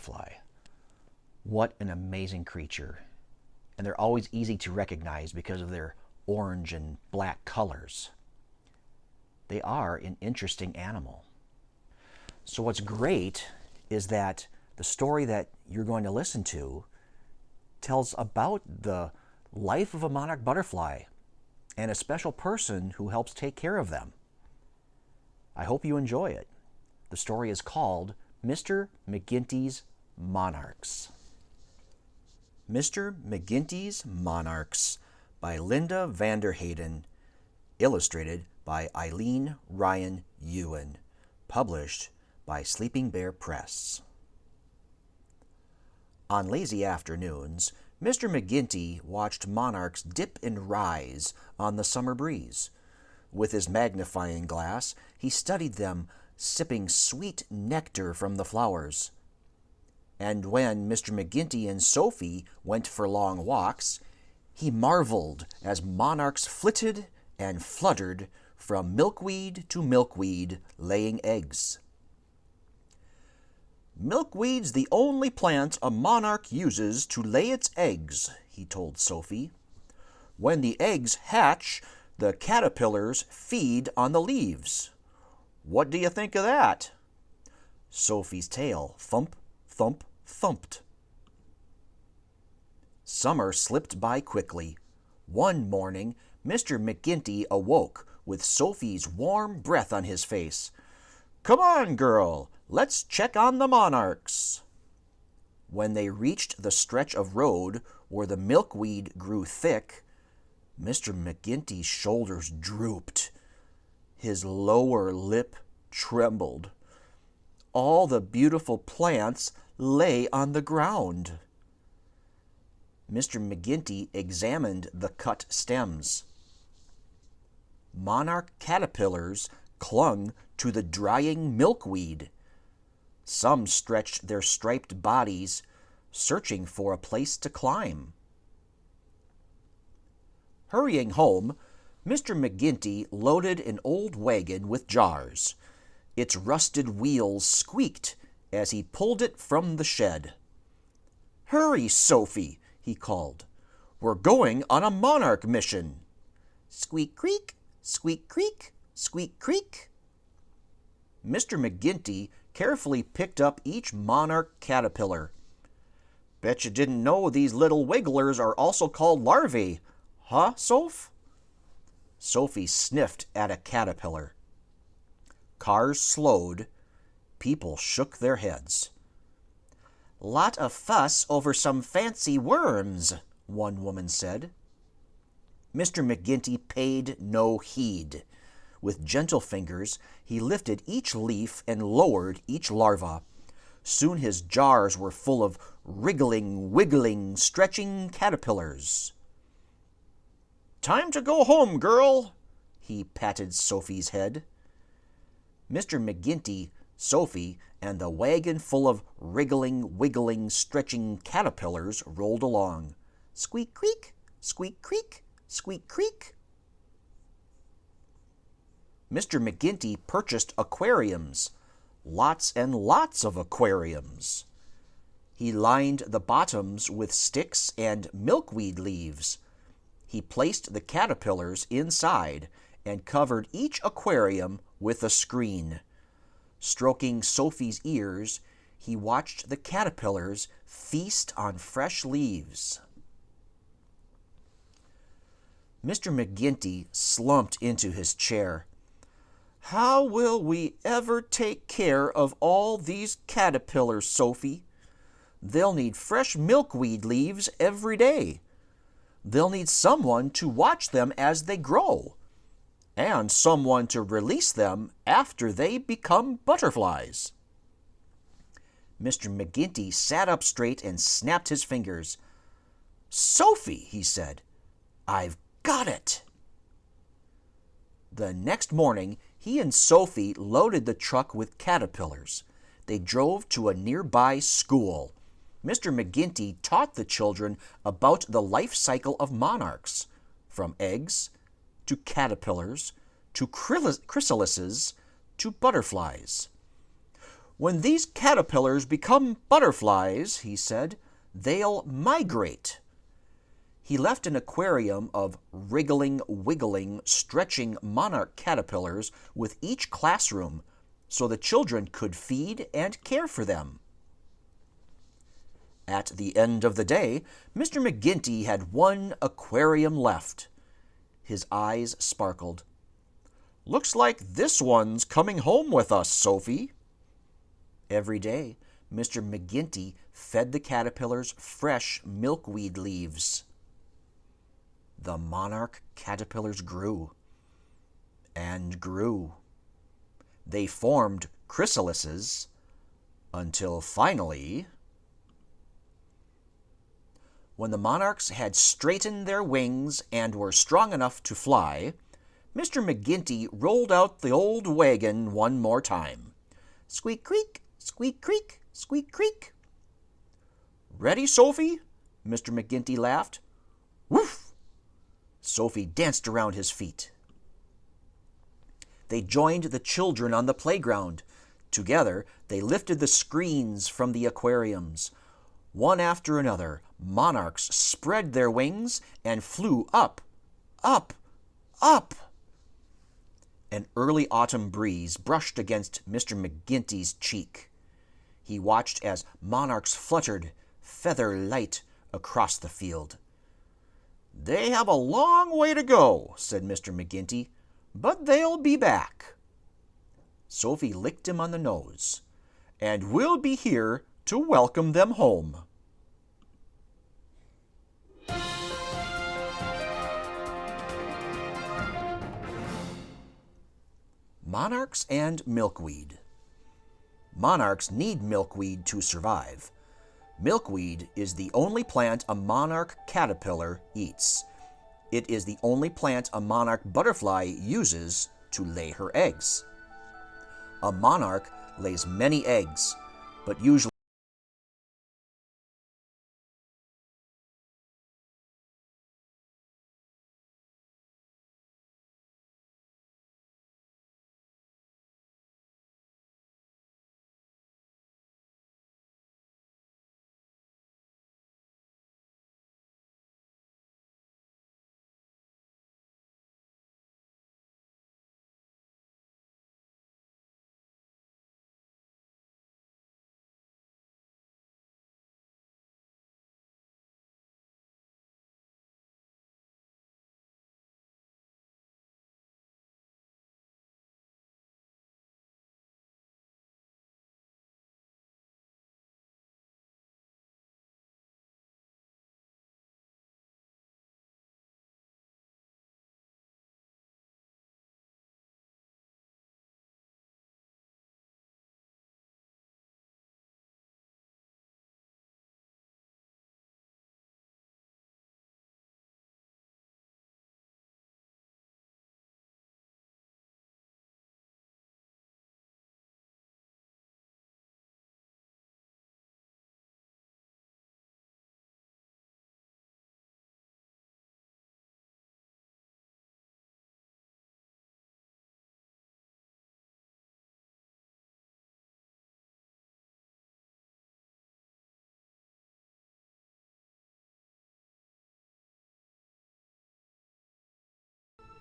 butterfly. What an amazing creature. And they're always easy to recognize because of their orange and black colors. They are an interesting animal. So what's great is that the story that you're going to listen to tells about the life of a monarch butterfly and a special person who helps take care of them. I hope you enjoy it. The story is called Mr. McGinty's Monarchs. Mr. McGinty's Monarchs by Linda Vander Heyden, illustrated by Eileen Ryan Ewen, published by Sleeping Bear Press. On lazy afternoons, Mr. McGinty watched monarchs dip and rise on the summer breeze. With his magnifying glass, he studied them sipping sweet nectar from the flowers. And when Mr. McGinty and Sophie went for long walks, he marveled as monarchs flitted and fluttered from milkweed to milkweed, laying eggs. "Milkweed's the only plant a monarch uses to lay its eggs," he told Sophie. "When the eggs hatch, the caterpillars feed on the leaves. What do you think of that?" Sophie's tail thump, thump, thumped. Summer slipped by quickly. One morning, Mr. McGinty awoke with Sophie's warm breath on his face. "Come on, girl, let's check on the monarchs." When they reached the stretch of road where the milkweed grew thick, Mr. McGinty's shoulders drooped. His lower lip trembled. All the beautiful plants lay on the ground. Mr. McGinty examined the cut stems. Monarch caterpillars clung to the drying milkweed. Some stretched their striped bodies, searching for a place to climb. Hurrying home, Mr. McGinty loaded an old wagon with jars. Its rusted wheels squeaked as he pulled it from the shed. "Hurry, Sophie," he called. "We're going on a monarch mission." Squeak creak, squeak creak, squeak creak. Mr. McGinty carefully picked up each monarch caterpillar. "Bet you didn't know these little wigglers are also called larvae, huh, Soph?" Sophie sniffed at a caterpillar. Cars slowed. People shook their heads. "Lot of fuss over some fancy worms," one woman said. Mr. McGinty paid no heed. With gentle fingers, he lifted each leaf and lowered each larva. Soon his jars were full of wriggling, wiggling, stretching caterpillars. "Time to go home, girl," he patted Sophie's head. Mr. McGinty, Sophie, and the wagon full of wriggling, wiggling, stretching caterpillars rolled along. Squeak creak, squeak creak, squeak creak. Mr. McGinty purchased aquariums, lots and lots of aquariums. He lined the bottoms with sticks and milkweed leaves. He placed the caterpillars inside and covered each aquarium with a screen. Stroking Sophie's ears, he watched the caterpillars feast on fresh leaves. Mr. McGinty slumped into his chair. "How will we ever take care of all these caterpillars, Sophie? They'll need fresh milkweed leaves every day. They'll need someone to watch them as they grow, and someone to release them after they become butterflies." Mr. McGinty sat up straight and snapped his fingers. "Sophie," he said, "I've got it." The next morning, he and Sophie loaded the truck with caterpillars. They drove to a nearby school. Mr. McGinty taught the children about the life cycle of monarchs, from eggs to caterpillars to chrysalises to butterflies. "When these caterpillars become butterflies," he said, "they'll migrate." He left an aquarium of wriggling, wiggling, stretching monarch caterpillars with each classroom so the children could feed and care for them. At the end of the day, Mr. McGinty had one aquarium left. His eyes sparkled. "Looks like this one's coming home with us, Sophie." Every day, Mr. McGinty fed the caterpillars fresh milkweed leaves. The monarch caterpillars grew and grew. They formed chrysalises until finally, when the monarchs had straightened their wings and were strong enough to fly, Mr. McGinty rolled out the old wagon one more time. Squeak creak, squeak creak, squeak creak. "Ready, Sophie?" Mr. McGinty laughed. Woof! Sophie danced around his feet. They joined the children on the playground. Together, they lifted the screens from the aquariums. One after another, monarchs spread their wings and flew up, up, up. An early autumn breeze brushed against Mr. McGinty's cheek. He watched as monarchs fluttered, feather light, across the field. "They have a long way to go," said Mr. McGinty, "but they'll be back." Sophie licked him on the nose. "And we'll be here to welcome them home." Monarchs and milkweed. Monarchs need milkweed to survive. Milkweed is the only plant a monarch caterpillar eats. It is the only plant a monarch butterfly uses to lay her eggs. A monarch lays many eggs, but usually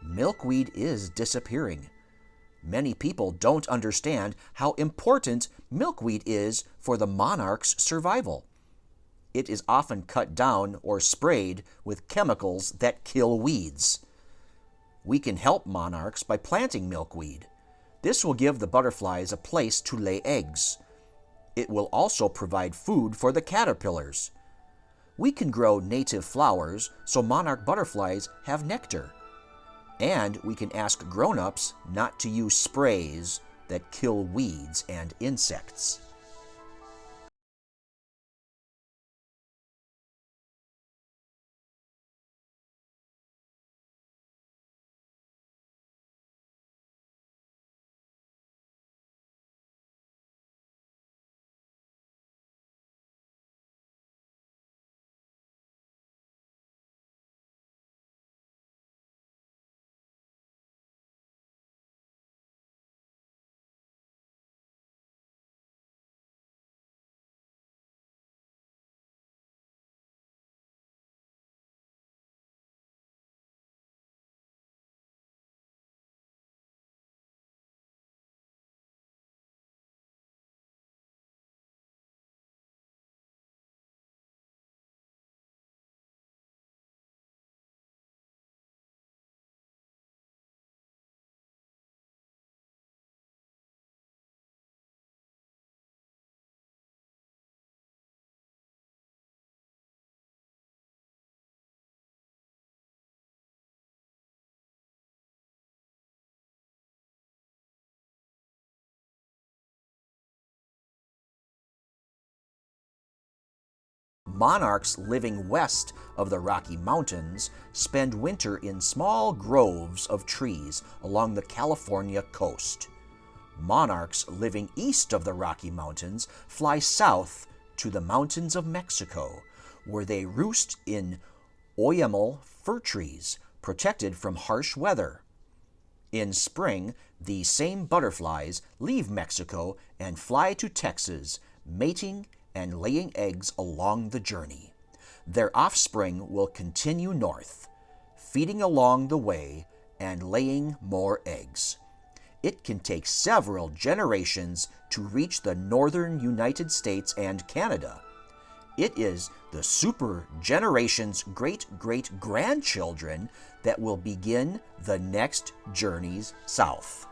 milkweed is disappearing. Many people don't understand how important milkweed is for the monarch's survival. It is often cut down or sprayed with chemicals that kill weeds. We can help monarchs by planting milkweed. This will give the butterflies a place to lay eggs. It will also provide food for the caterpillars. We can grow native flowers so monarch butterflies have nectar. And we can ask grown-ups not to use sprays that kill weeds and insects. Monarchs living west of the Rocky Mountains spend winter in small groves of trees along the California coast. Monarchs living east of the Rocky Mountains fly south to the mountains of Mexico, where they roost in oyamel fir trees, protected from harsh weather. In spring, these same butterflies leave Mexico and fly to Texas, mating and laying eggs along the journey. Their offspring will continue north, feeding along the way and laying more eggs. It can take several generations to reach the northern United States and Canada. It is the super generation's great-great-grandchildren that will begin the next journeys south.